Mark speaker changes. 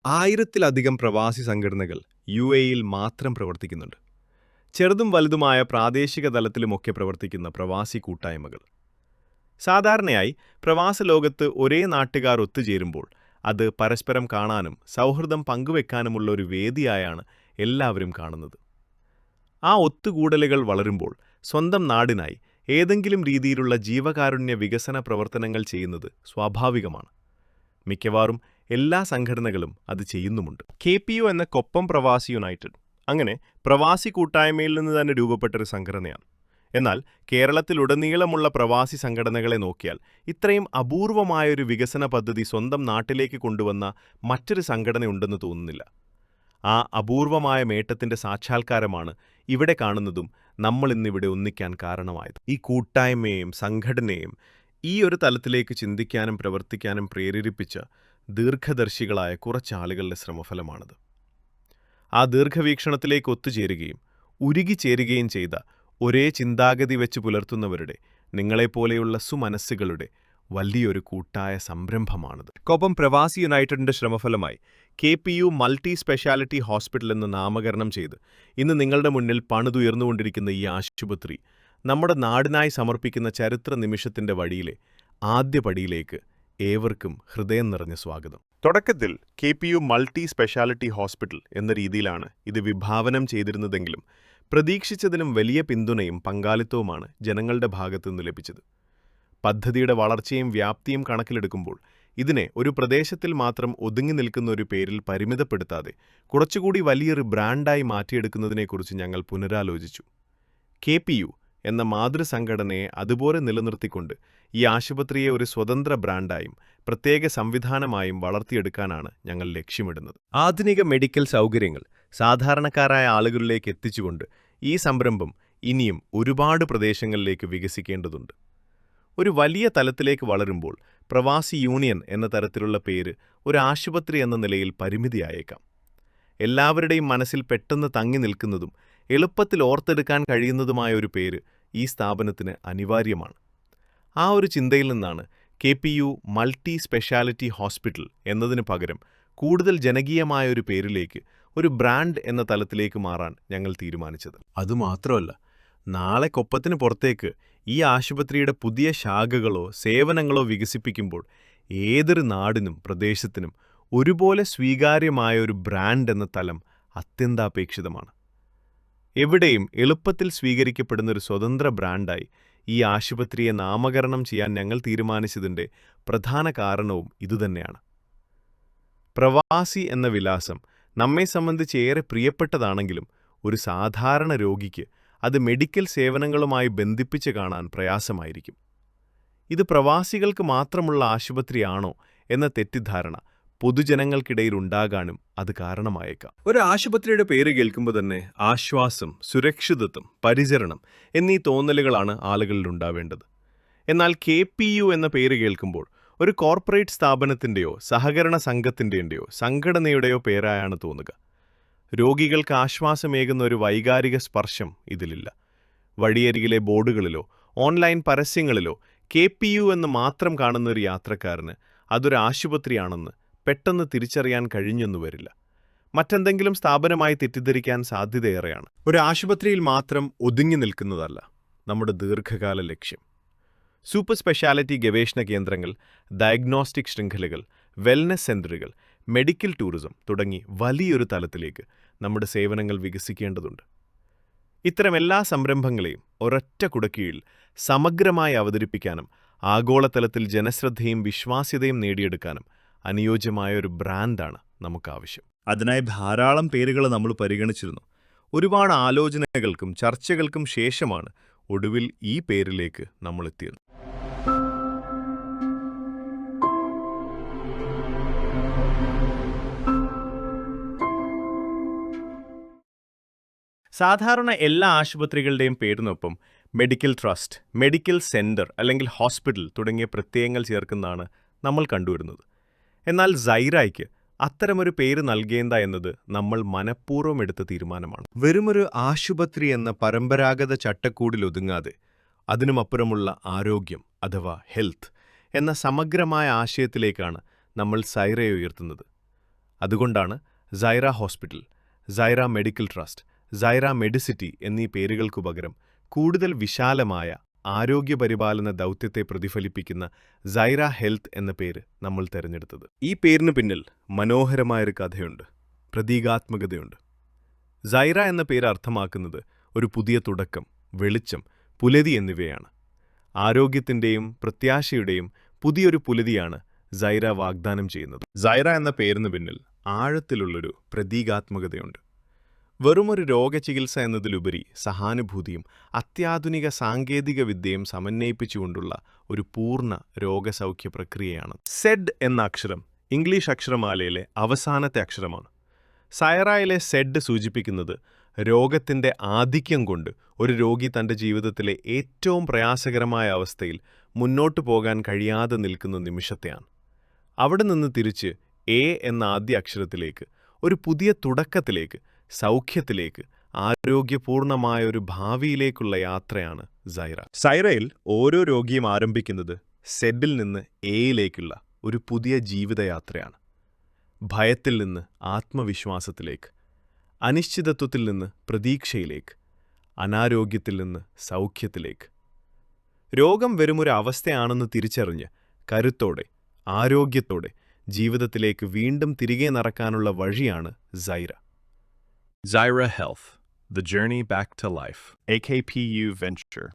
Speaker 1: 1000-ലധികം പ്രവാസി സംഘടനകൾ യുഎഇയിൽ മാത്രം പ്രവർത്തിക്കുന്നുണ്ട്. ചെറുതും വലുതുമായ പ്രാദേശിക തലത്തിലുമൊക്കെ പ്രവർത്തിക്കുന്ന പ്രവാസി കൂട്ടായ്മകൾ. സാധാരണയായി പ്രവാസ ലോകത്ത് ഒരേ നാട്ടുകാർ ഒത്തുചേരുമ്പോൾ അത് പരസ്പരം കാണാനും സൗഹൃദം പങ്കുവെക്കാനുമുള്ള ഒരു വേദിയായാണ് എല്ലാവരും കാണുന്നത്. ആ ഒത്തുകൂടലുകൾ വളരുമ്പോൾ സ്വന്തം നാടിനായി ഏതെങ്കിലും രീതിയിലുള്ള ജീവകാരുണ്യ വികസന പ്രവർത്തനങ്ങൾ ചെയ്യുന്നത് സ്വാഭാവികമാണ്. മിക്കവാറും എല്ലാ സംഘടനകളും അത് ചെയ്യുന്നുമുണ്ട്. KPU എന്ന കൊപ്പം പ്രവാസി യുണൈറ്റഡ് അങ്ങനെ പ്രവാസി കൂട്ടായ്മയിൽ നിന്ന് തന്നെ രൂപപ്പെട്ടൊരു സംഘടനയാണ്. എന്നാൽ കേരളത്തിലുടനീളമുള്ള പ്രവാസി സംഘടനകളെ നോക്കിയാൽ ഇത്രയും അപൂർവമായൊരു വികസന പദ്ധതി സ്വന്തം നാട്ടിലേക്ക് കൊണ്ടുവന്ന മറ്റൊരു സംഘടനയുണ്ടെന്ന് തോന്നുന്നില്ല. ആ അപൂർവമായ നേട്ടത്തിന്റെ സാക്ഷാത്കാരമാണ് ഇവിടെ കാണുന്നതും നമ്മളിന്നിവിടെ ഒന്നിക്കാൻ കാരണമായത്. ഈ കൂട്ടായ്മയെയും സംഘടനയെയും ഈ ഒരു തലത്തിലേക്ക് ചിന്തിക്കാനും പ്രവർത്തിക്കാനും പ്രേരിപ്പിച്ച ദീർഘദർശികളായ കുറച്ചാളുകളുടെ ശ്രമഫലമാണത്. ആ ദീർഘവീക്ഷണത്തിലേക്ക് ഒത്തുചേരുകയും ഉരുകിച്ചേരുകയും ചെയ്ത ഒരേ ചിന്താഗതി വെച്ച് പുലർത്തുന്നവരുടെ നിങ്ങളെപ്പോലെയുള്ള സുമനസ്സുകളുടെ വലിയൊരു കൂട്ടായ സംരംഭമാണത്. കൊപ്പം പ്രവാസി യുണൈറ്റഡിന്റെ ശ്രമഫലമായി KPU മൾട്ടി സ്പെഷ്യാലിറ്റി ഹോസ്പിറ്റൽ എന്ന് നാമകരണം ചെയ്ത് ഇന്ന് നിങ്ങളുടെ മുന്നിൽ പണിതുയർന്നുകൊണ്ടിരിക്കുന്ന ഈ ആശുപത്രി നമ്മുടെ നാടിനായി സമർപ്പിക്കുന്ന ചരിത്ര നിമിഷത്തിന്റെ വഴിയിലെ ആദ്യ പടിയിലേക്ക് ഏവർക്കും ഹൃദയം നിറഞ്ഞ സ്വാഗതം. തുടക്കത്തിൽ KPU മൾട്ടി സ്പെഷ്യാലിറ്റി ഹോസ്പിറ്റൽ എന്ന രീതിയിലാണ് ഇത് വിഭാവനം ചെയ്തിരുന്നതെങ്കിലും പ്രതീക്ഷിച്ചതിലും വലിയ പിന്തുണയും പങ്കാളിത്തവുമാണ് ജനങ്ങളുടെ ഭാഗത്തുനിന്ന് ലഭിച്ചത്. പദ്ധതിയുടെ വളർച്ചയും വ്യാപ്തിയും കണക്കിലെടുക്കുമ്പോൾ ഇതിനെ ഒരു പ്രദേശത്തിൽ മാത്രം ഒതുങ്ങി നിൽക്കുന്ന ഒരു പേരിൽ പരിമിതപ്പെടുത്താതെ കുറച്ചുകൂടി വലിയൊരു ബ്രാൻഡായി മാറ്റിയെടുക്കുന്നതിനെക്കുറിച്ച് ഞങ്ങൾ പുനരാലോചിച്ചു. KPU എന്ന മാതൃസംഘടനയെ അതുപോലെ നിലനിർത്തിക്കൊണ്ട് ഈ ആശുപത്രിയെ ഒരു സ്വതന്ത്ര ബ്രാൻഡായും പ്രത്യേക സംവിധാനമായും വളർത്തിയെടുക്കാനാണ് ഞങ്ങൾ ലക്ഷ്യമിടുന്നത്. ആധുനിക മെഡിക്കൽ സൗകര്യങ്ങൾ സാധാരണക്കാരായ ആളുകളിലേക്ക് എത്തിച്ചുകൊണ്ട് ഈ സംരംഭം ഇനിയും ഒരുപാട് പ്രദേശങ്ങളിലേക്ക് വികസിക്കേണ്ടതുണ്ട്. ഒരു വലിയ തലത്തിലേക്ക് വളരുമ്പോൾ പ്രവാസി യൂണിയൻ എന്ന തരത്തിലുള്ള പേര് ഒരു ആശുപത്രി എന്ന നിലയിൽ പരിമിതിയായേക്കാം. എല്ലാവരുടെയും മനസ്സിൽ പെട്ടെന്ന് തങ്ങി നിൽക്കുന്നതും എളുപ്പത്തിൽ ഓർത്തെടുക്കാൻ കഴിയുന്നതുമായ ഒരു പേര് ഈ സ്ഥാപനത്തിന് അനിവാര്യമാണ്. ആ ഒരു ചിന്തയിൽ നിന്നാണ് KPU മൾട്ടി സ്പെഷ്യാലിറ്റി ഹോസ്പിറ്റൽ എന്നതിനു പകരം കൂടുതൽ ജനകീയമായ ഒരു പേരിലേക്ക് ഒരു ബ്രാൻഡ് എന്ന തലത്തിലേക്ക് മാറാൻ ഞങ്ങൾ തീരുമാനിച്ചത്. അതുമാത്രമല്ല, നാളെ കൊപ്പത്തിന് പുറത്തേക്ക് ഈ ആശുപത്രിയുടെ പുതിയ ശാഖകളോ സേവനങ്ങളോ വികസിപ്പിക്കുമ്പോൾ ഏതൊരു നാടിനും പ്രദേശത്തിനും ഒരുപോലെ സ്വീകാര്യമായ ഒരു ബ്രാൻഡ് എന്ന തലം അത്യന്താപേക്ഷിതമാണ്. എവിടെയും എളുപ്പത്തിൽ സ്വീകരിക്കപ്പെടുന്ന ഒരു സ്വതന്ത്ര ബ്രാൻഡായി ഈ ആശുപത്രിയെ നാമകരണം ചെയ്യാൻ ഞങ്ങൾ തീരുമാനിച്ചതിൻ്റെ പ്രധാന കാരണവും ഇതുതന്നെയാണ്. പ്രവാസി എന്ന വിലാസം നമ്മെ സംബന്ധിച്ച് ഏറെ പ്രിയപ്പെട്ടതാണെങ്കിലും ഒരു സാധാരണ രോഗിക്ക് അത് മെഡിക്കൽ സേവനങ്ങളുമായി ബന്ധിപ്പിച്ച് കാണാൻ പ്രയാസമായിരിക്കും. ഇത് പ്രവാസികൾക്ക് മാത്രമുള്ള ആശുപത്രിയാണോ എന്ന തെറ്റിദ്ധാരണ പൊതുജനങ്ങൾക്കിടയിൽ ഉണ്ടാകാനും അത് കാരണമായേക്കാം. ഒരു ആശുപത്രിയുടെ പേര് കേൾക്കുമ്പോൾ തന്നെ ആശ്വാസം, സുരക്ഷിതത്വം, പരിചരണം എന്നീ തോന്നലുകളാണ് ആളുകളിൽ ഉണ്ടാവേണ്ടത്. എന്നാൽ KPU എന്ന പേര് കേൾക്കുമ്പോൾ ഒരു കോർപ്പറേറ്റ് സ്ഥാപനത്തിൻ്റെയോ സഹകരണ സംഘത്തിൻ്റെയോ സംഘടനയുടെയോ പേരായാണ് തോന്നുക. രോഗികൾക്ക് ആശ്വാസമേകുന്ന ഒരു വൈകാരിക സ്പർശം ഇതിലില്ല. വഴിയരികിലെ ബോർഡുകളിലോ ഓൺലൈൻ പരസ്യങ്ങളിലോ KPU എന്ന് മാത്രം കാണുന്ന ഒരു യാത്രക്കാരന് അതൊരു ആശുപത്രിയാണെന്ന് പെട്ടെന്ന് തിരിച്ചറിയാൻ കഴിഞ്ഞെന്നു വരില്ല. മറ്റെന്തെങ്കിലും സ്ഥാപനമായി തെറ്റിദ്ധരിക്കാൻ സാധ്യതയേറെയാണ്. ഒരു ആശുപത്രിയിൽ മാത്രം ഒതുങ്ങി നിൽക്കുന്നതല്ല നമ്മുടെ ദീർഘകാല ലക്ഷ്യം. സൂപ്പർ സ്പെഷ്യാലിറ്റി ഗവേഷണ കേന്ദ്രങ്ങൾ, ഡയഗ്നോസ്റ്റിക് ശൃംഖലകൾ, വെൽനസ് സെന്ററുകൾ, മെഡിക്കൽ ടൂറിസം തുടങ്ങി വലിയൊരു തലത്തിലേക്ക് നമ്മുടെ സേവനങ്ങൾ വികസിക്കേണ്ടതുണ്ട്. ഇത്തരം എല്ലാ സംരംഭങ്ങളെയും ഒരൊറ്റ കുടക്കീഴിൽ സമഗ്രമായി അവതരിപ്പിക്കാനും ആഗോളതലത്തിൽ ജനശ്രദ്ധയും വിശ്വാസ്യതയും നേടിയെടുക്കാനും അനുയോജ്യമായ ഒരു ബ്രാൻഡാണ് നമുക്കാവശ്യം. അതിനായി ധാരാളം പേരുകൾ നമ്മൾ പരിഗണിച്ചിരുന്നു. ഒരുപാട് ആലോചനകൾക്കും ചർച്ചകൾക്കും ശേഷമാണ് ഒടുവിൽ ഈ പേരിലേക്ക് നമ്മൾ എത്തിയത്. സാധാരണ എല്ലാ ആശുപത്രികളുടെയും പേരിനൊപ്പം മെഡിക്കൽ ട്രസ്റ്റ്, മെഡിക്കൽ സെന്റർ അല്ലെങ്കിൽ ഹോസ്പിറ്റൽ തുടങ്ങിയ പ്രത്യയങ്ങൾ ചേർക്കുന്നതാണ് നമ്മൾ കണ്ടുവരുന്നത്. എന്നാൽ സൈറയ്ക്ക് അത്തരമൊരു പേര് നൽകേണ്ട എന്നത് നമ്മൾ മനഃപൂർവ്വം എടുത്ത തീരുമാനമാണ്. വെറുമൊരു ആശുപത്രി എന്ന പരമ്പരാഗത ചട്ടക്കൂടിലൊതുങ്ങാതെ അതിനുമപ്പുറമുള്ള ആരോഗ്യം അഥവാ ഹെൽത്ത് എന്ന സമഗ്രമായ ആശയത്തിലേക്കാണ് നമ്മൾ സൈറയെ ഉയർത്തുന്നത്. അതുകൊണ്ടാണ് Saira hospital, Saira medical trust, Saira Medicity എന്നീ പേരുകൾക്കു പകരം കൂടുതൽ വിശാലമായ ആരോഗ്യപരിപാലന ദൗത്യത്തെ പ്രതിഫലിപ്പിക്കുന്ന സൈറ ഹെൽത്ത് എന്ന പേര് നമ്മൾ തിരഞ്ഞെടുത്തത്. ഈ പേരിന് പിന്നിൽ മനോഹരമായൊരു കഥയുണ്ട്, പ്രതീകാത്മകതയുണ്ട്. സൈറ എന്ന പേര് അർത്ഥമാക്കുന്നത് ഒരു പുതിയ തുടക്കം, വെളിച്ചം, പുലരി എന്നിവയാണ്. ആരോഗ്യത്തിൻ്റെയും പ്രത്യാശയുടെയും പുതിയൊരു പുലരിയാണ് സൈറ വാഗ്ദാനം ചെയ്യുന്നത്. സൈറ എന്ന പേരിന് പിന്നിൽ ആഴത്തിലുള്ളൊരു പ്രതീകാത്മകതയുണ്ട്. വെറുമൊരു രോഗചികിത്സ എന്നതിലുപരി സഹാനുഭൂതിയും അത്യാധുനിക സാങ്കേതിക വിദ്യയും സമന്വയിപ്പിച്ചുകൊണ്ടുള്ള ഒരു പൂർണ്ണ രോഗസൗഖ്യ പ്രക്രിയയാണ്. സെഡ് എന്ന അക്ഷരം ഇംഗ്ലീഷ് അക്ഷരമാലയിലെ അവസാനത്തെ അക്ഷരമാണ്. സൈറയിലെ സെഡ് സൂചിപ്പിക്കുന്നത് രോഗത്തിൻ്റെ ആധിക്യം കൊണ്ട് ഒരു രോഗി തൻ്റെ ജീവിതത്തിലെ ഏറ്റവും പ്രയാസകരമായ അവസ്ഥയിൽ മുന്നോട്ടു പോകാൻ കഴിയാതെ നിൽക്കുന്ന നിമിഷത്തെയാണ്. അവിടെ നിന്ന് തിരിച്ച് എ എന്ന ആദ്യ അക്ഷരത്തിലേക്ക്, ഒരു പുതിയ തുടക്കത്തിലേക്ക്, സൗഖ്യത്തിലേക്ക്, ആരോഗ്യപൂർണമായ ഒരു ഭാവിയിലേക്കുള്ള യാത്രയാണ് സൈറ. സൈറയിൽ ഓരോ രോഗിയും ആരംഭിക്കുന്നത് സെഡിൽ നിന്ന് എയിലേക്കുള്ള ഒരു പുതിയ ജീവിതയാത്രയാണ്. ഭയത്തിൽ നിന്ന് ആത്മവിശ്വാസത്തിലേക്ക്, അനിശ്ചിതത്വത്തിൽ നിന്ന് പ്രതീക്ഷയിലേക്ക്, അനാരോഗ്യത്തിൽ നിന്ന് സൗഖ്യത്തിലേക്ക്. രോഗം വെറുമൊരു അവസ്ഥയാണെന്ന് തിരിച്ചറിഞ്ഞ് കരുത്തോടെ, ആരോഗ്യത്തോടെ ജീവിതത്തിലേക്ക് വീണ്ടും തിരികെ നടക്കാനുള്ള വഴിയാണ് Saira.
Speaker 2: Zyra Health, the journey back to life. AKPU Venture.